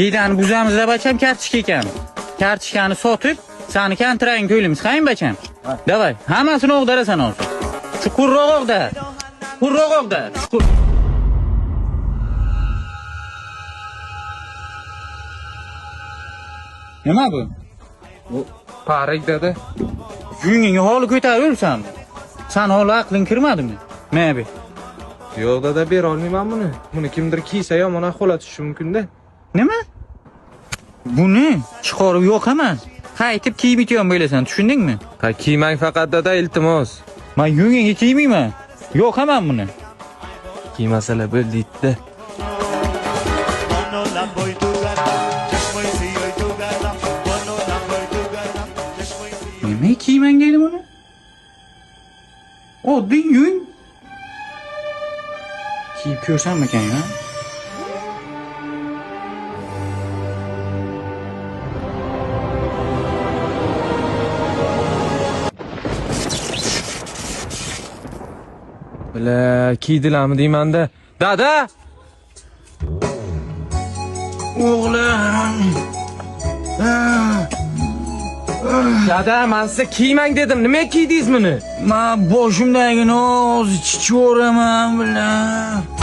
Gidani buzamiz deb aytsam kartoshka ekan. Kartoshkani sotib, sani kontraging to'laymiz, qayin bacham. Davay, hammasini o'g'darasan hozir. Chuqurroq o'g'da. Chuqurroq o'g'da. Chuqur. Nima bu? Bu parik dedi. Yungingga holi ko'tarib San holi aqling kirmadimi? Maybe. Yo'q dada, bera olmayman buni. Buni kimdir kiysa yomon ahvol tushishi mumkin-da. Nima? Buni chiqarib yo'qaman. Qaytib kiyib yetiyon bo'lasan, tushundingmi? Ha, kiymang faqat dada, iltimos. Men yungingga kiymayman. Yo'qaman buni. Kiymasalar bo'ldingda. Nima kiymang deydi buni? Oddiy yung. Kiyib ko'rsammikan ya? Bila, kiydilarmi deyman-da. Dada! O'g'lim. Dada, men sizga kiymang dedim. Nima kiydingiz buni? Men boshimdagini hozir chiqaraman bilan.